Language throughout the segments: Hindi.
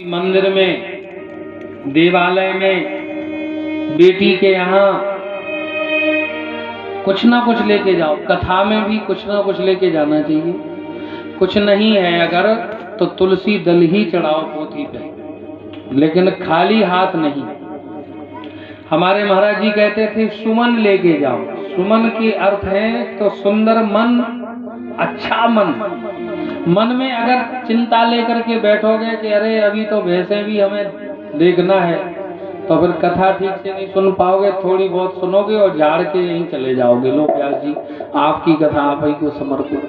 मंदिर में, देवालय में बेटी के यहाँ कुछ ना कुछ लेके जाओ। कथा में भी कुछ ना कुछ लेके जाना चाहिए। कुछ नहीं है अगर तो तुलसी दल ही चढ़ाओ पोथी पे, लेकिन खाली हाथ नहीं। हमारे महाराज जी कहते थे सुमन लेके जाओ। सुमन की अर्थ है तो सुंदर मन, अच्छा मन। मन में अगर चिंता लेकर के बैठोगे कि अरे अभी तो भैंसे भी हमें देखना है, तो फिर कथा ठीक से नहीं सुन पाओगे। थोड़ी बहुत सुनोगे और झाड़ के यहीं चले जाओगे। लो व्यास जी आपकी कथा आप ही को समर्पित।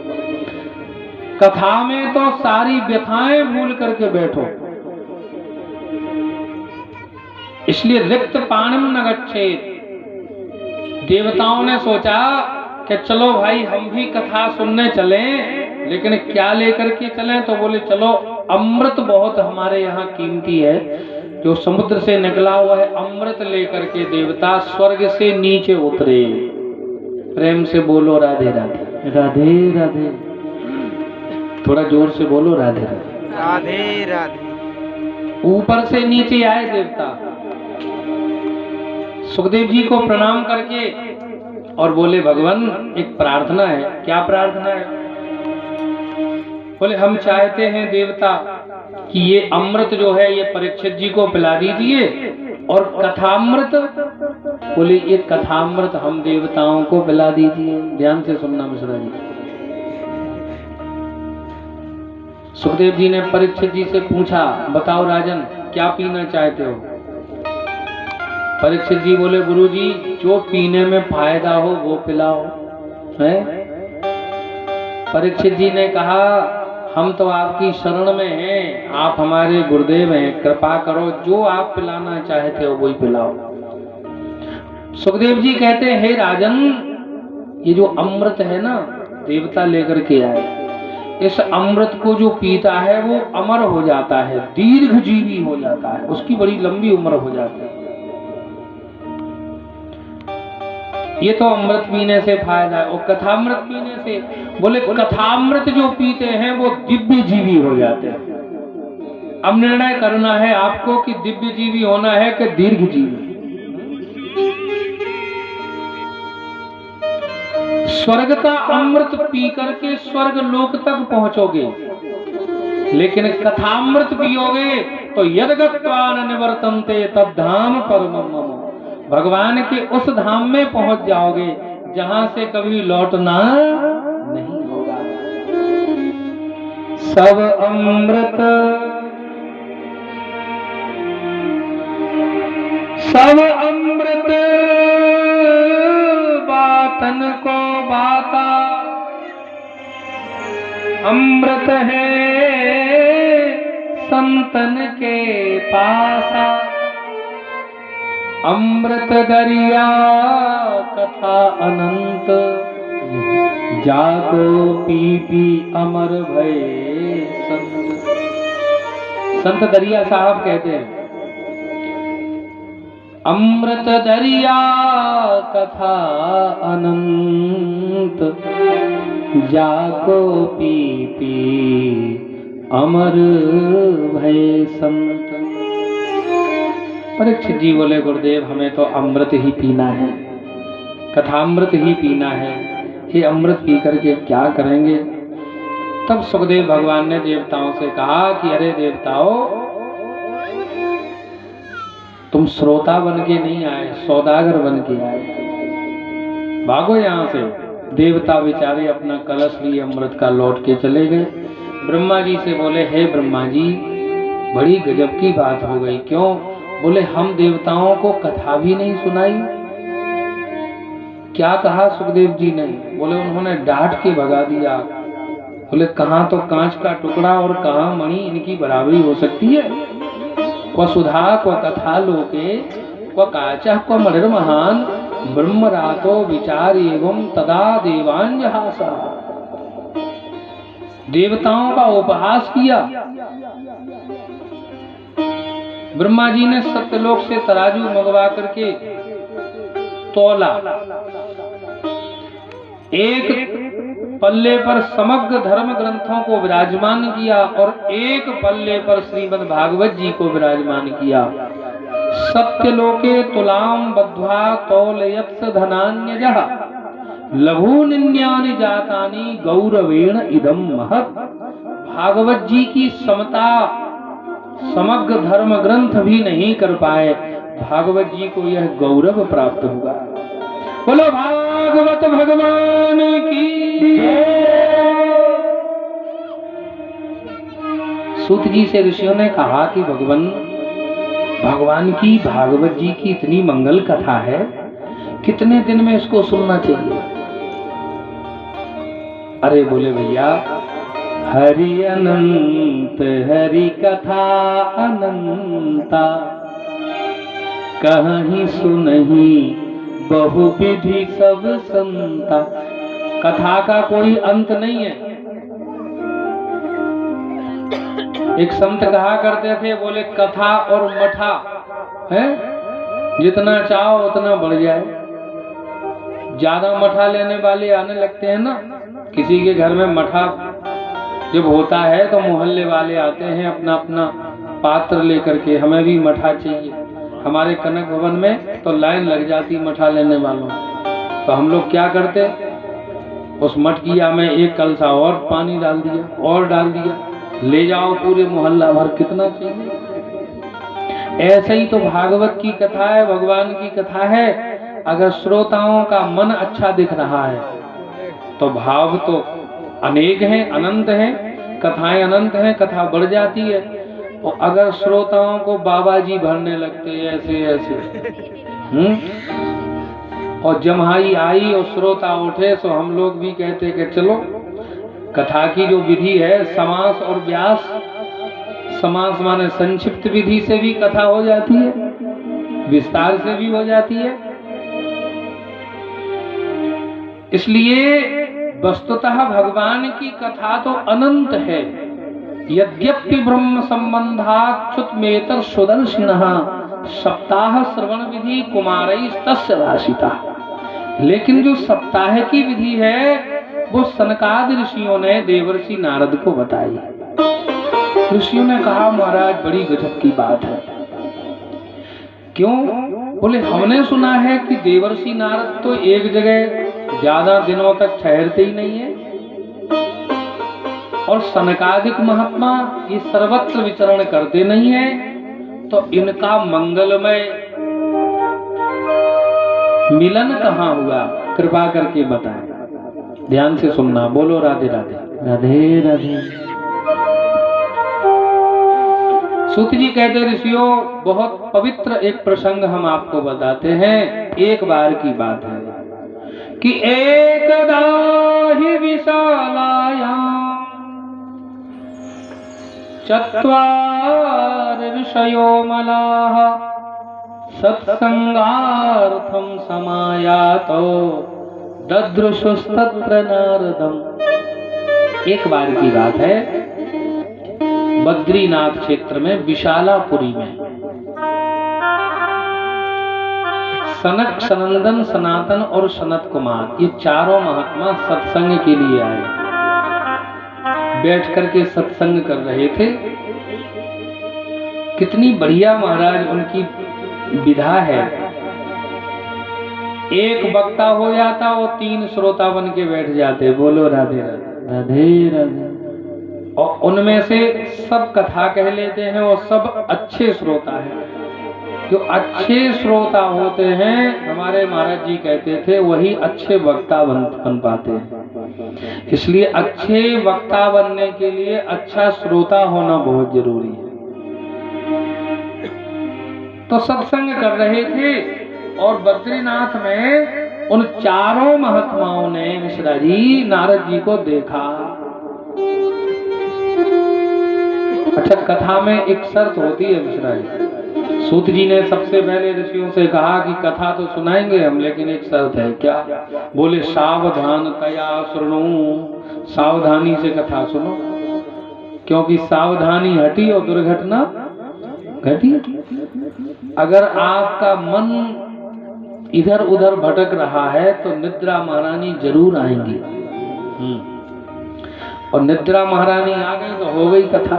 कथा में तो सारी व्यथाएं भूल करके बैठो। इसलिए रिक्त पाणिम न गच्छेत। देवताओं ने सोचा कि चलो भाई हम भी कथा सुनने चलें, लेकिन क्या लेकर के चलें? तो बोले चलो अमृत बहुत हमारे यहाँ कीमती है, जो समुद्र से निकला हुआ है। अमृत लेकर के देवता स्वर्ग से नीचे उतरे। प्रेम से बोलो राधे राधे। राधे राधे। थोड़ा जोर से बोलो राधे राधे। राधे राधे। ऊपर से नीचे आए देवता, सुखदेव जी को प्रणाम करके और बोले भगवान एक प्रार्थना है। क्या प्रार्थना है? बोले हम चाहते हैं देवता कि ये अमृत जो है ये परीक्षित जी को पिला दीजिए, और कथामृत, बोले ये कथामृत हम देवताओं को पिला दीजिए। ध्यान से सुनना मिश्रा जी। सुखदेव जी ने परीक्षित जी से पूछा बताओ राजन क्या पीना चाहते हो? परीक्षित जी बोले गुरु जी जो पीने में फायदा हो वो पिलाओ। है? परीक्षित जी ने कहा हम तो आपकी शरण में हैं, आप हमारे गुरुदेव हैं, कृपा करो जो आप पिलाना चाहते हो वही पिलाओ। सुखदेव जी कहते हैं हे राजन, ये जो अमृत है ना देवता लेकर के आए, इस अमृत को जो पीता है वो अमर हो जाता है, दीर्घ जीवी हो जाता है, उसकी बड़ी लंबी उम्र हो जाती है। ये तो अमृत पीने से फायदा है। और कथामृत पीने से, बोले कथामृत जो पीते हैं वो दिव्य जीवी हो जाते हैं। अब निर्णय करना है आपको कि दिव्य जीवी होना है कि दीर्घ जीवी। स्वर्ग का अमृत पी करके स्वर्ग लोक तक पहुंचोगे, लेकिन कथामृत पियोगे तो यद्गत्वा न निवर्तन्ते तद्धाम परमं मम। भगवान के उस धाम में पहुंच जाओगे जहां से कभी लौटना नहीं होगा। सब अमृत सब अमृत बातन को बाता, अमृत है संतन के पासा। अमृत दरिया कथा अनंत, जागो पी पी अमर भय संत। संत दरिया साहब कहते हैं अमृत दरिया कथा अनंत, जागो पी पी अमर भय संत। परीक्षित जी बोले गुरुदेव हमें तो अमृत ही पीना है, कथामृत ही पीना है। ये अमृत पी करके क्या करेंगे? तब सुखदेव भगवान ने देवताओं से कहा कि अरे देवताओं, तुम श्रोता बन के नहीं आए, सौदागर बन के आए। भागो यहाँ से। देवता बेचारे अपना कलश लिए अमृत का लौट के चले गए। ब्रह्मा जी से बोले हे ब्रह्मा जी बड़ी गजब की बात हो गई। क्यों? बोले हम देवताओं को कथा भी नहीं सुनाई। क्या कहा सुखदेव जी ने? बोले उन्होंने डांट के भगा दिया। बोले कहां तो कांच का टुकड़ा और कहां मणि, इनकी बराबरी हो सकती है? वसुधा को कथा लोके व काचा को मणिर महान, ब्रह्म रातो विचार एवं तदा देवांजहासा। देवताओं का उपहास किया। ब्रह्मा जी ने सत्यलोक से तराजू मंगवा करके तोला। एक पल्ले पर समग्र धर्म ग्रंथों को विराजमान किया और एक पल्ले पर श्रीमद् भागवत जी को विराजमान किया। सत्यलोके तुलाम बद्ध्वा तौलयत्स धनान्यजः लघूनिन्यानि जातानि गौरवेण इदं महत्। भागवत जी की समता समग्र धर्म ग्रंथ भी नहीं कर पाए, भागवत जी को यह गौरव प्राप्त हुआ। बोलो भागवत भगवान की जय। सूत जी से ऋषियों ने कहा कि भगवान की भागवत जी की इतनी मंगल कथा है, कितने दिन में इसको सुनना चाहिए? अरे बोले भैया, हरि अनंत हरि कथा अनंता, कहीं सुनहि बहु विधि सब संता। कथा का कोई अंत नहीं है। एक संत कहा करते थे, बोले कथा और मठा है, जितना चाहो उतना बढ़ जाए। ज्यादा मठा लेने वाले आने लगते हैं ना, किसी के घर में मठा जब होता है तो मोहल्ले वाले आते हैं अपना अपना पात्र लेकर के, हमें भी मठा चाहिए। हमारे कनक भवन में तो लाइन लग जाती मठा लेने वालों। तो हम लोग क्या करते, उस मटकिया में एक कलसा और पानी डाल दिया और डाल दिया, ले जाओ पूरे मोहल्ला भर, कितना चाहिए। ऐसे ही तो भागवत की कथा है, भगवान की कथा है। अगर श्रोताओं का मन अच्छा दिख रहा है तो भाव तो अनेक हैं, अनंत हैं, कथाएं अनंत हैं, कथा बढ़ जाती है। और अगर श्रोताओं को बाबा जी भरने लगते ऐसे ऐसे, और जम्हाई आई और श्रोता उठे, तो हम लोग भी कहते कि चलो कथा की जो विधि है, समास और व्यास, समास माने संक्षिप्त विधि से भी कथा हो जाती है, विस्तार से भी हो जाती है। इसलिए वस्तुतः भगवान की कथा तो अनंत है। यद्यपि ब्रह्म संबंधाच्युतमेतर सुदर्शिनः सप्ताह श्रवण विधि कुमारैस्तस्य भाषिता। लेकिन जो सप्ताह की विधि है वो सनकादि ऋषियों ने देवर्षि नारद को बताई। ऋषियों ने कहा महाराज बड़ी गजब की बात है। क्यों? बोले हमने सुना है कि देवर्षि नारद तो एक जगह ज्यादा दिनों तक ठहरते ही नहीं है, और सनकादिक महात्मा ये सर्वत्र विचरण करते नहीं है, तो इनका मंगलमय मिलन कहाँ हुआ? कृपा करके बताएं। ध्यान से सुनना, बोलो राधे राधे। राधे राधे। सूत जी कहते ऋषियों, बहुत पवित्र एक प्रसंग हम आपको बताते हैं। एक बार की बात है कि एकदा हि विशालायां चत्वार ऋषयो मलाः सत्संगार्थं समायातो ददृशुस्तत्र नारदम्। एक बार की बात है, बद्रीनाथ क्षेत्र में विशालापुरी में सनक, सनंदन, सनातन और सनत कुमार, ये चारों महात्मा सत्संग के लिए आए। बैठ करके सत्संग कर रहे थे। कितनी बढ़िया महाराज उनकी विधा है। एक वक्ता हो जाता और 3 श्रोता बन के बैठ जाते। बोलो राधे राधे। राधे राधे। और उनमें से सब कथा कह लेते हैं और सब अच्छे श्रोता हैं। जो अच्छे श्रोता होते हैं, हमारे महाराज जी कहते थे, वही अच्छे वक्ता बन पाते हैं। इसलिए अच्छे वक्ता बनने के लिए अच्छा श्रोता होना बहुत जरूरी है। तो सत्संग कर रहे थे और बद्रीनाथ में उन चारों महात्माओं ने मिश्रा जी नारद जी को देखा। अच्छा, कथा में एक शर्त होती है मिश्रा जी। सूत जी ने सबसे पहले ऋषियों से कहा कि कथा तो सुनाएंगे हम, लेकिन एक शर्त है। क्या? बोले सावधानतया सुनो, सावधानी से कथा सुनो, क्योंकि सावधानी हटी और दुर्घटना घटी। अगर आपका मन इधर उधर भटक रहा है तो निद्रा महारानी जरूर आएंगी। और निद्रा महारानी आ गई तो हो गई कथा।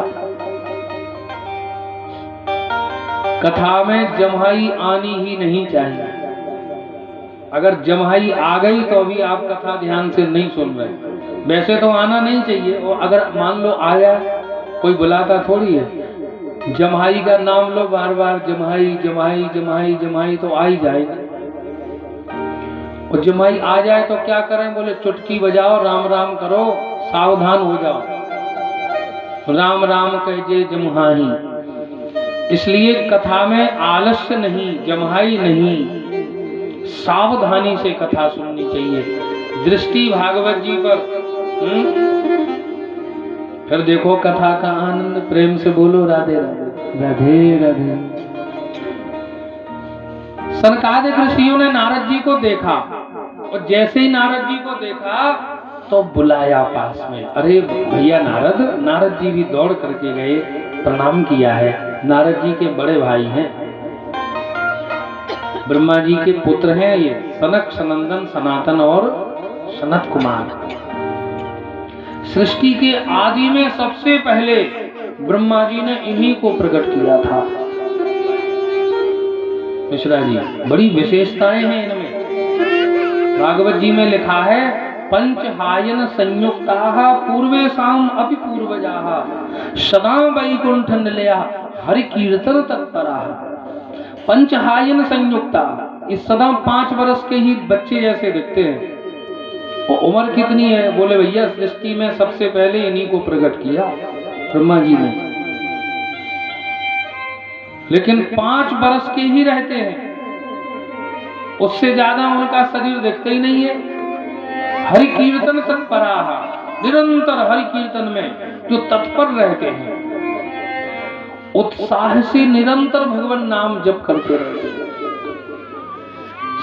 कथा में जम्हाई आनी ही नहीं चाहिए। अगर जम्हाई आ गई तो अभी आप कथा ध्यान से नहीं सुन रहे। वैसे तो आना नहीं चाहिए, और अगर मान लो आया, कोई बुलाता थोड़ी है। जम्हाई का नाम लो बार बार, जम्हाई जम्हाई जम्हाई जम्हाई, तो आ ही जाएगा। और जम्हाई आ जाए तो क्या करें? बोले चुटकी बजाओ, राम राम करो, सावधान हो जाओ। राम राम कहे जम्हाई। इसलिए कथा में आलस्य नहीं, जम्हाई नहीं, सावधानी से कथा सुननी चाहिए। दृष्टि भागवत जी पर। फिर देखो कथा का आनंद। प्रेम से बोलो राधे राधे राधे राधे। सनकादिक ऋषियों ने नारद जी को देखा, और जैसे ही नारद जी को देखा तो बुलाया पास में। अरे भैया नारद। नारद जी भी दौड़ करके गए, प्रणाम किया है। नारद जी के बड़े भाई हैं, ब्रह्मा जी के पुत्र हैं ये, सनक सनंदन सनातन और सनत कुमार। सृष्टि के आदि में सबसे पहले ब्रह्मा जी ने इन्हीं को प्रकट किया था। मिश्रा जी, बड़ी विशेषताएं हैं इनमें। भागवत जी में लिखा है, पंचहायन संयुक्ताः पूर्वेषाम् अपि पूर्वजाः सदा वैकुंठ निलया हरि कीर्तन तत्पराः। पंचहायन संयुक्ता, इस सदा 5 वर्ष के ही बच्चे जैसे दिखते हैं। और उम्र कितनी है? बोले भैया सृष्टि में सबसे पहले इन्हीं को प्रकट किया ब्रह्मा जी ने। लेकिन 5 वर्ष के ही रहते हैं, उससे ज्यादा उनका शरीर दिखता ही नहीं है। हरि कीर्तन तत्पराः, निरंतर हरि कीर्तन में जो तत्पर रहते हैं, उत्साह से निरंतर भगवान नाम जप करते रहते हैं।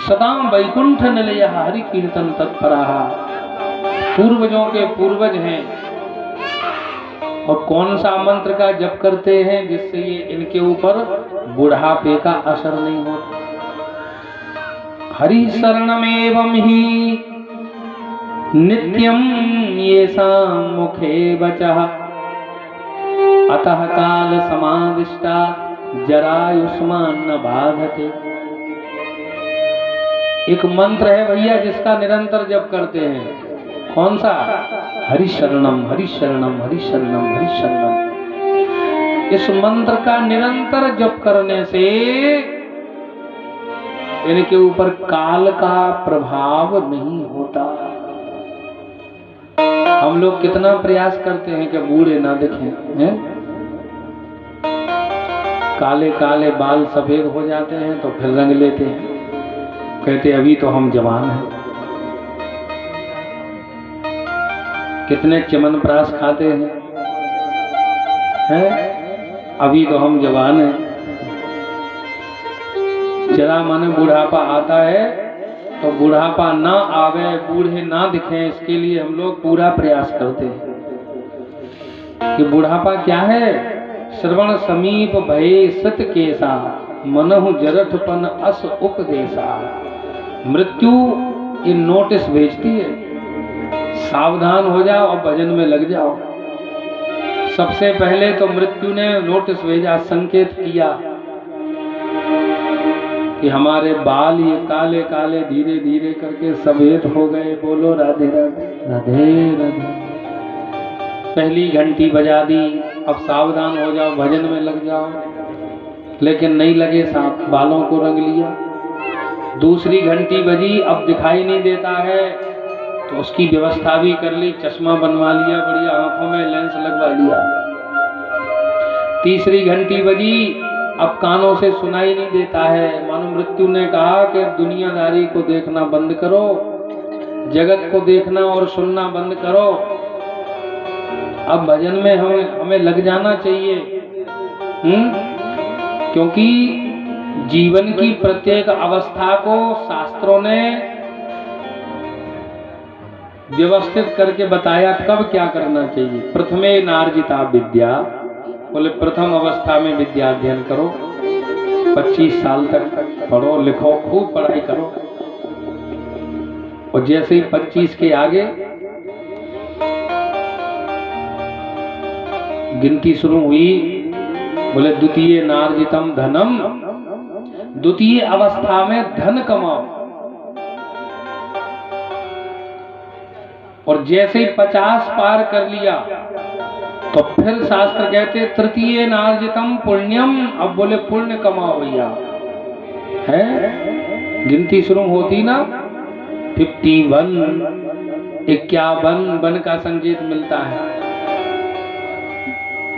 सदा वैकुंठ निलयः हरि कीर्तन तत्पराः, पूर्वजों के पूर्वज हैं। और कौन सा मंत्र का जप करते हैं जिससे ये इनके ऊपर बुढ़ापे का असर नहीं होता? हरि शरणमेवं ही नित्यं येषां मुखे वचः अतः काल समादिष्टा जरायुष्मान न बाधते। एक मंत्र है भैया जिसका निरंतर जप करते हैं। कौन सा? हरि शरणम हरि शरणम हरि शरणम हरि शरणम। इस मंत्र का निरंतर जप करने से इनके ऊपर काल का प्रभाव नहीं होता। हम लोग कितना प्रयास करते हैं कि बूढ़े ना दिखें, हैं? काले काले बाल सफेद हो जाते हैं तो फिर रंग लेते हैं, कहते अभी तो हम जवान हैं। कितने च्यवनप्राश खाते हैं, हैं? अभी तो हम जवान हैं। जरा मन बुढ़ापा आता है तो बुढ़ापा ना आवे, बूढ़े ना दिखें, इसके लिए हम लोग पूरा प्रयास करते हैं। कि बुढ़ापा क्या है? श्रवण समीप भये सत केसा मनहु जरठपन अस उपदेशा। मृत्यु ये नोटिस भेजती है, सावधान हो जाओ और भजन में लग जाओ। सबसे पहले तो मृत्यु ने नोटिस भेजा, संकेत किया कि हमारे बाल ये काले काले धीरे धीरे करके सफेद हो गए। बोलो राधे राधे राधे राधे। पहली घंटी बजा दी, अब सावधान हो जाओ, भजन में लग जाओ। लेकिन नहीं लगे, सांप बालों को रंग लिया। दूसरी घंटी बजी, अब दिखाई नहीं देता है तो उसकी व्यवस्था भी कर ली, चश्मा बनवा लिया, बढ़िया आंखों में लेंस लगवा लिया। तीसरी घंटी बजी, अब कानों से सुनाई नहीं देता है। मानो मृत्यु ने कहा कि दुनियादारी को देखना बंद करो, जगत को देखना और सुनना बंद करो, अब भजन में हमें लग जाना चाहिए। क्योंकि जीवन की प्रत्येक अवस्था को शास्त्रों ने व्यवस्थित करके बताया कब क्या करना चाहिए। प्रथमे नार्जिता विद्या, बोले प्रथम अवस्था में विद्या अध्ययन करो, 25 साल तक पढ़ो लिखो, खूब पढ़ाई करो। और जैसे ही 25 के आगे गिनती शुरू हुई, बोले द्वितीय नार्जितम धनम, द्वितीय अवस्था में धन कमाओ। और जैसे ही 50 पार कर लिया तो फिर शास्त्र कहते तृतीय नार्जितम पुण्यम, अब बोले पुण्य कमाओ भैया। है गिनती शुरू होती ना 51, 51 वन का संकेत मिलता है।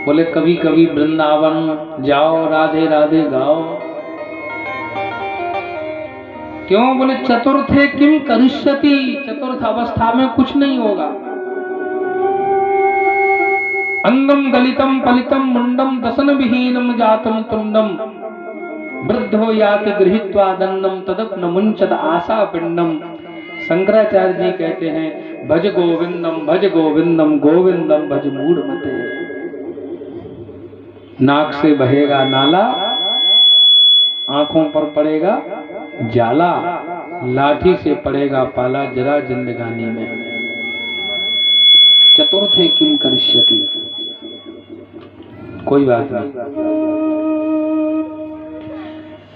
बोले कभी कभी वृंदावन जाओ, राधे राधे गाओ। क्यों? बोले चतुर्थे किम करिष्यति, चतुर्थ अवस्था में कुछ नहीं होगा। अंगम गलितम पलितम मुंडम दसन विहीनम जातम तुंडम, वृद्धो याति गृहीत्वा दन्नम तदप न मुंचत आशा पिंडम। शंकराचार्य जी कहते हैं भज गोविंदम गोविंदम भज मूढ़ मते। नाक से बहेगा नाला, आंखों पर पड़ेगा जाला, लाठी से पड़ेगा पाला जरा जिंदगानी में। चतुर्थे किम करिष्यति, कोई बात नहीं।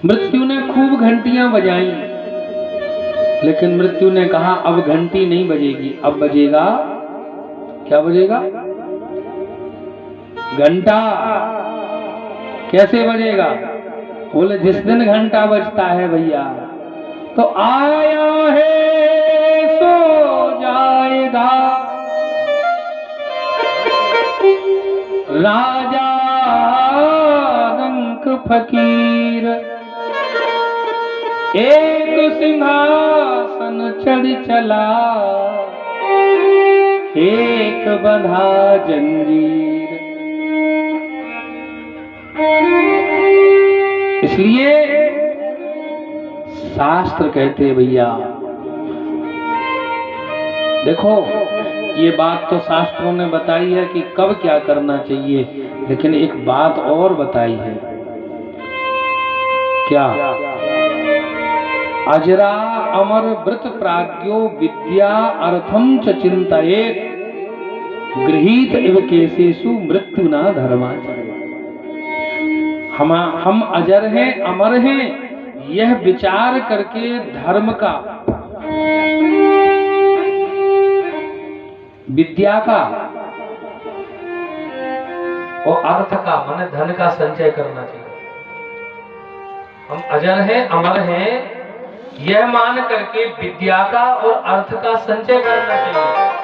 मृत्यु ने खूब घंटियां बजाई, लेकिन मृत्यु ने कहा अब घंटी नहीं बजेगी, अब बजेगा क्या बजेगा? घंटा। कैसे बजेगा? बोले जिस दिन घंटा बजता है भैया तो आया है सो जाएगा, राजा रंक फकीर, एक सिंहासन चढ़ चला, एक बंधा जंजीर। इसलिए शास्त्र कहते भैया, देखो ये बात तो शास्त्रों ने बताई है कि कब क्या करना चाहिए, लेकिन एक बात और बताई है। क्या? अजरा अमर व्रत प्राज्ञो विद्या अर्थम च चिंतयेत्, गृहीत इव केसेषु मृत्यु ना धर्माचरेत्। हम अजर हैं, अमर हैं, यह विचार करके धर्म का, विद्या का और अर्थ का, माने धन का संचय करना चाहिए। हम अजर हैं, अमर हैं, यह मान करके विद्या का और अर्थ का संचय करना चाहिए।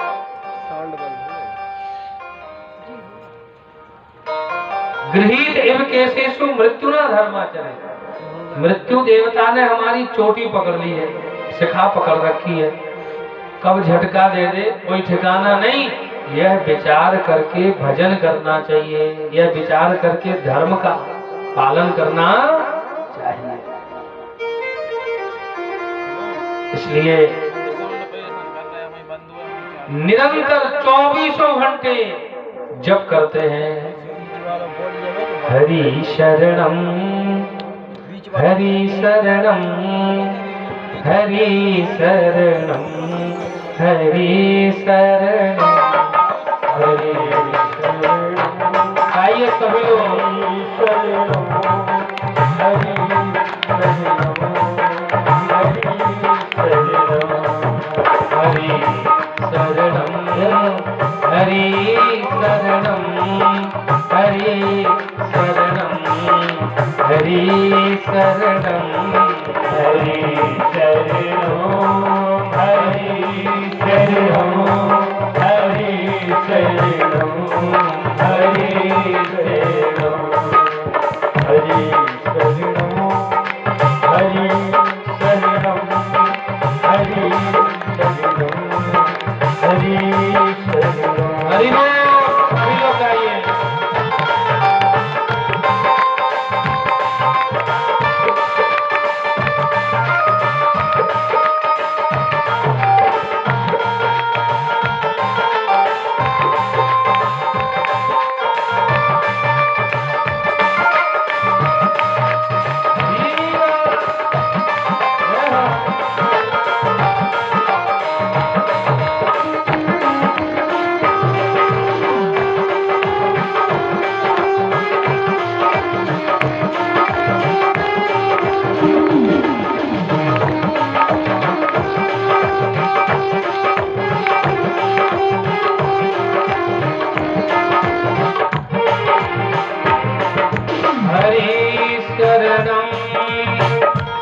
गृहीत एव केसेषु मृत्यु न धर्माचरेत्। मृत्यु देवता ने हमारी चोटी पकड़ ली है, शिखा पकड़ रखी है, कब झटका दे दे कोई ठिकाना नहीं। यह विचार करके भजन करना चाहिए, यह विचार करके धर्म का पालन करना चाहिए। इसलिए निरंतर 24 घंटे जप करते हैं हरि शरणम हरि शरणम हरि शरणम हरि शरणम हरि शरणम। आइए सभी लोग हरि शरणम हरि शरणम हरि शरणम हरि शरणम हरि शरणम हरि शरणम हरि शरणम हरि शरणम हरि शरणम हरि शरणम हरि शरणम हरि शरणम। हरि बोल। सभी लोग गाइए।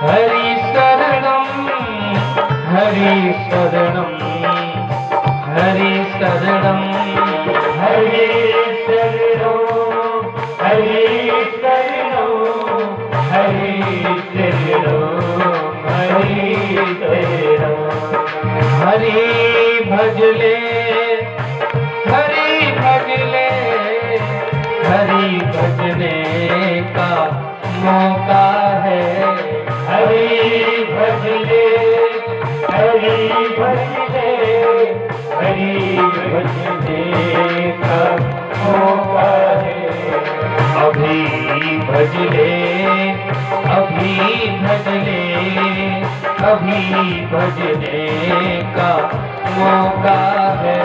हरि शरणम हरि शरणम हरि शरणम हरि शरणम हरि शरणम हरि शरणम हरि शरणम हरि भजले हरि भजले हरि भजने का मौका है हरि भजले हरि भजले हरि भजने का मौका है अभी भजले अभी भजले अभी भजने का मौका है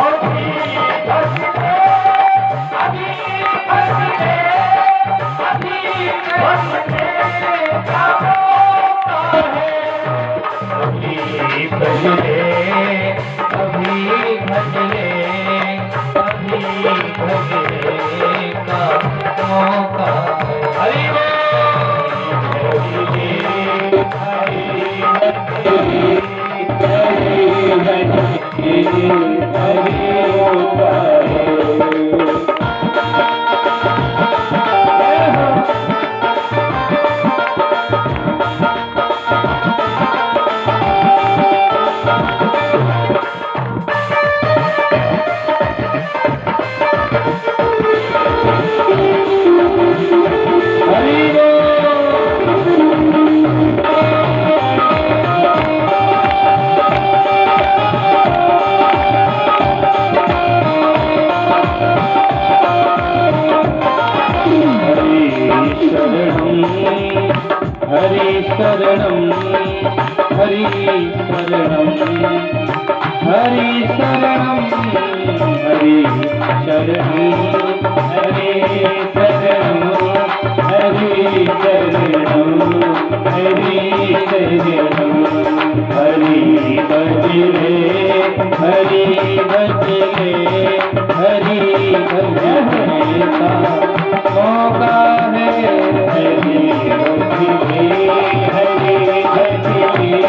अभी भजले अभी भजले अभी भजने का मौका है अभी भजले अभी भजले अभी भजने का मौका है हरि हरि शरणम हरि शरणम हरि शरणम हरि शरणम हरि शरणम हरि शरणम हरि शरणम हरि भजले हरि भजले हरि भजने का मौका है हरि भजले हरि भजले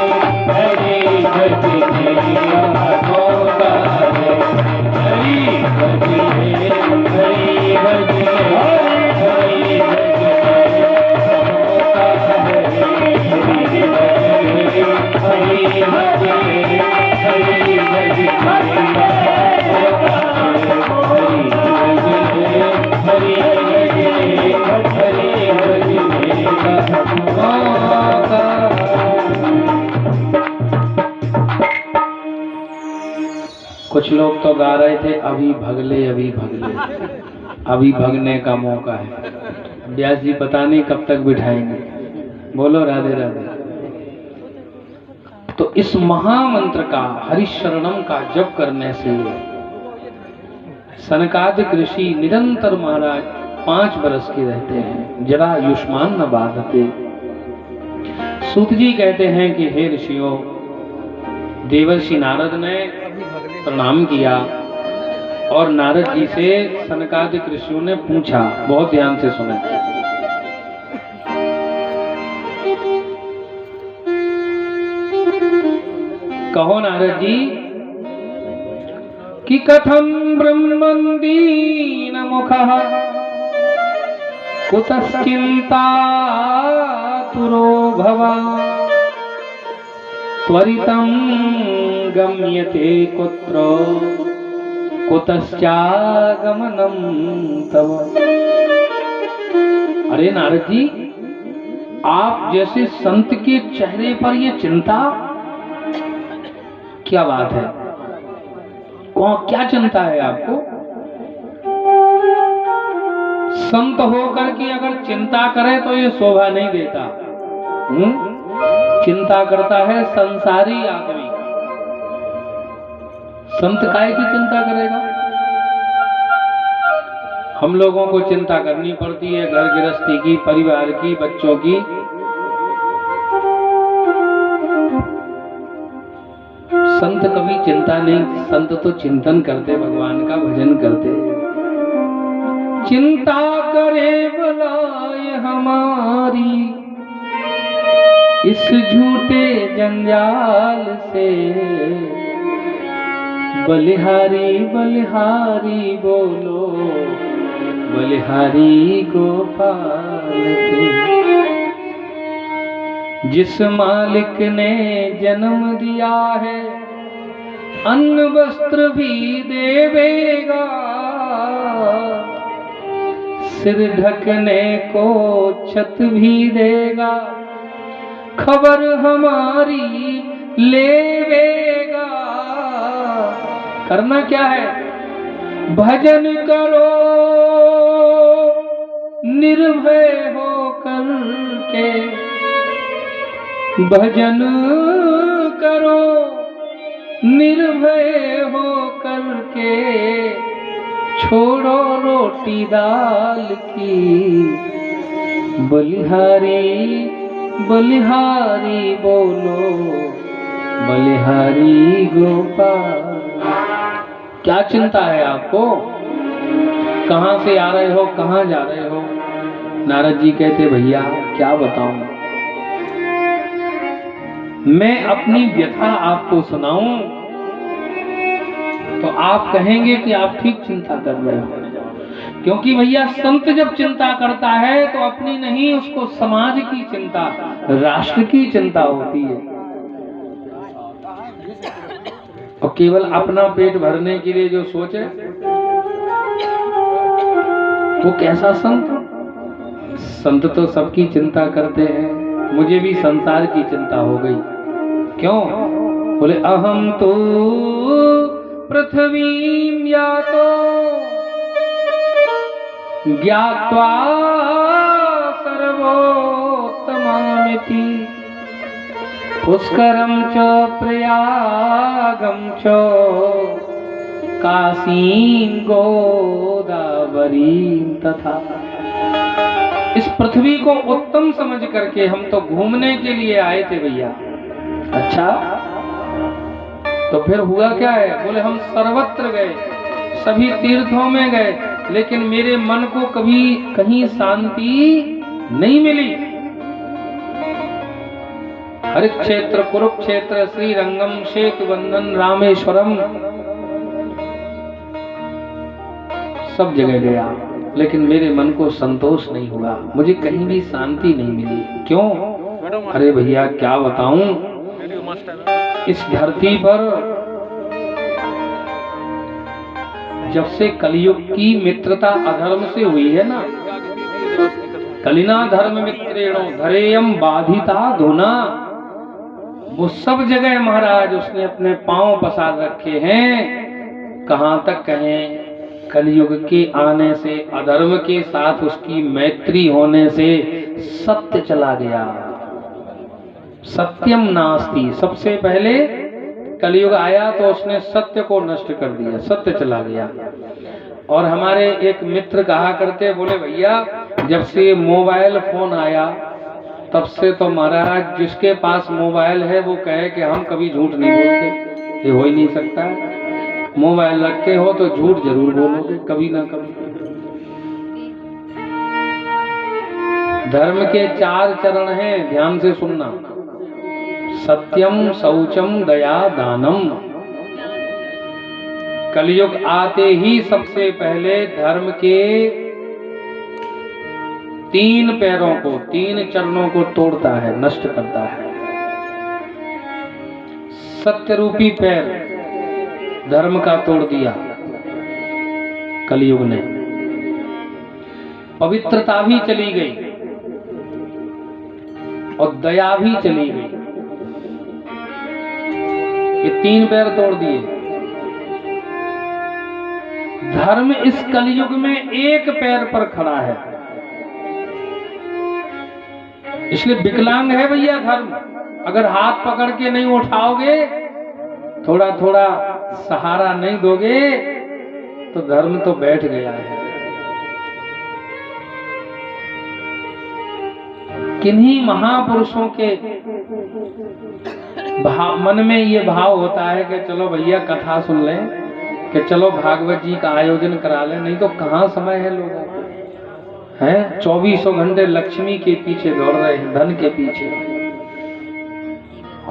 हरि भजने का मौका है हरि भजले हरि भजले हरि भजने का मौका है हरि भजले हरि भजले हरि भजने का मौका कुछ लोग तो गा रहे थे अभी भगले अभी भगले अभी भगने का मौका है व्यास जी पता नहीं कब तक बिठाएंगे बोलो राधे राधे तो इस महामंत्र का हरिशरणम का जप करने से सनकादिक ऋषि निरंतर महाराज 5 बरस के रहते हैं जरा आयुष्मान न बाधते सूत जी कहते हैं कि हे ऋषियों देवर्षि नारद ने प्रणाम किया और नारद जी से सनकादिक ऋषियों ने पूछा बहुत ध्यान से सुने कहो नारद जी कि कथम ब्रह्मन्दीन मुखः कुतश्चिन्तातुरो भवान् त्वरितं गम्यते कुत्र कुतश्चागमनं तव। अरे नारद जी आप जैसे संत के चेहरे पर ये चिंता क्या बात है क्या चिंता है आपको संत होकर के अगर चिंता करे तो ये शोभा नहीं देता चिंता करता है संसारी आदमी संत काय की चिंता करेगा हम लोगों को चिंता करनी पड़ती है घर गृहस्थी की परिवार की बच्चों की संत कभी चिंता नहीं संत तो चिंतन करते भगवान का भजन करते चिंता करे भलाई हमारी इस झूठे जंजाल से बलिहारी बलिहारी बोलो, बलिहारी गोपाल की। जिस मालिक ने जन्म दिया है अन्न वस्त्र भी देवेगा, सिर ढकने को छत भी देगा, खबर हमारी लेवेगा। करना क्या है? भजन करो निर्भय होकर के, भजन करो निर्भय होकर के, छोड़ो रोटी दाल की, बलिहारी बलिहारी बोलो, बलिहारी गोपाल। क्या चिंता है आपको? कहां से आ रहे हो, कहां जा रहे हो? नारद जी कहते भैया क्या बताऊं, मैं अपनी व्यथा आपको सुनाऊं तो आप कहेंगे कि आप ठीक चिंता कर रहे हो। क्योंकि भैया संत जब चिंता करता है तो अपनी नहीं, उसको समाज की चिंता, राष्ट्र की चिंता होती है। और केवल अपना पेट भरने के लिए जो सोचे वो कैसा संत? संत तो सबकी चिंता करते हैं। मुझे भी संसार की चिंता हो गई। क्यों? बोले अहम तो पृथ्वीं यातो ज्ञात्वा सर्वोत्तमामिति, पुष्करम च प्रयागम च काशीं गोदावरीं तथा। इस पृथ्वी को उत्तम समझ करके हम तो घूमने के लिए आए थे भैया। अच्छा तो फिर हुआ क्या है? बोले हम सर्वत्र गए, सभी तीर्थों में गए, लेकिन मेरे मन को कभी कहीं शांति नहीं मिली। हरिक्षेत्र, कुरुक्षेत्र, श्रीरंगम, सेतुबंधन, रामेश्वरम, सब जगह गया, लेकिन मेरे मन को संतोष नहीं हुआ, मुझे कहीं भी शांति नहीं मिली। क्यों? अरे भैया क्या बताऊं, इस धरती पर जब से कलयुग की मित्रता अधर्म से हुई है ना, कलिना धर्म मित्रेणो धरेयम बाधिता धुना, वो सब जगह महाराज उसने अपने पांव पसार रखे हैं। कहां तक कहें, कलयुग के आने से, अधर्म के साथ उसकी मैत्री होने से सत्य चला गया। सत्यम नास्ति, सबसे पहले कलयुग आया तो उसने सत्य को नष्ट कर दिया, सत्य चला गया। और हमारे एक मित्र कहा करते, बोले भैया जब से मोबाइल फोन आया तब से तो महाराज जिसके पास मोबाइल है वो कहे कि हम कभी झूठ नहीं बोलते, ये हो ही नहीं सकता है। मोबाइल रखते हो तो झूठ जरूर बोलोगे कभी ना कभी। धर्म के 4 चरण हैं, ध्यान से सुनना। सत्यम, शौचम, दया, दानम। कलयुग आते ही सबसे पहले धर्म के 3 पैरों को, 3 चरणों को तोड़ता है, नष्ट करता है। सत्य रूपी पैर धर्म का तोड़ दिया कलयुग ने। पवित्रता भी चली गई और दया भी चली गई। ये 3 पैर तोड़ दिए। धर्म इस कलयुग में 1 पैर पर खड़ा है, इसलिए विकलांग है भैया धर्म। अगर हाथ पकड़ के नहीं उठाओगे, थोड़ा थोड़ा सहारा नहीं दोगे तो धर्म तो बैठ गया है। किन्हीं महापुरुषों के मन में ये भाव होता है कि चलो भैया कथा सुन लें, कि चलो भागवत जी का आयोजन करा लें, नहीं तो कहाँ समय है लोगों को। हैं 24 घंटे लक्ष्मी के पीछे दौड़ रहे हैं, धन के पीछे।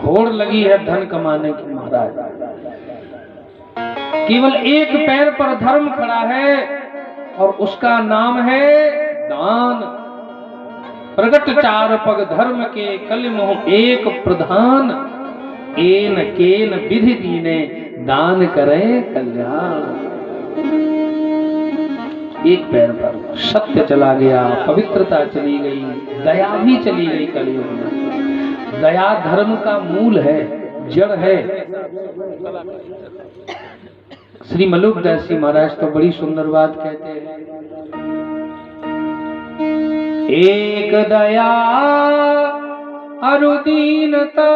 होड़ लगी है धन कमाने की महाराज। केवल एक पैर पर धर्म खड़ा है और उसका नाम है दान। प्रगट चार पग धर्म के कलिमोह एक प्रधान, एन केन विधि दीने दान करे कल्याण। एक पैर पर सत्य चला गया, पवित्रता चली गई, दया भी चली गई कलयुग में। दया धर्म का मूल है, जड़ है। श्री मलुकदास जी महाराज तो बड़ी सुंदर बात कहते हैं, एक दया अरुदीनता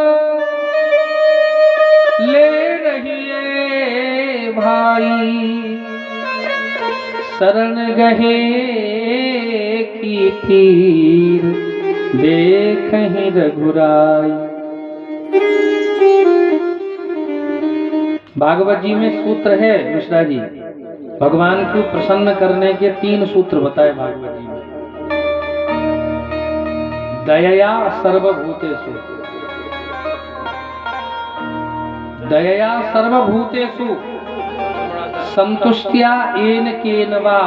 ले रहिए भाई, शरण गहे की पीर देखहि रघुराई। भागवत जी में सूत्र है मिश्रा जी, भगवान को प्रसन्न करने के 3 सूत्र बताए भागवत जी में। दयया सर्वभूतेषु, दयया सर्वभूतेषु संतुष्ट्या येन केन वा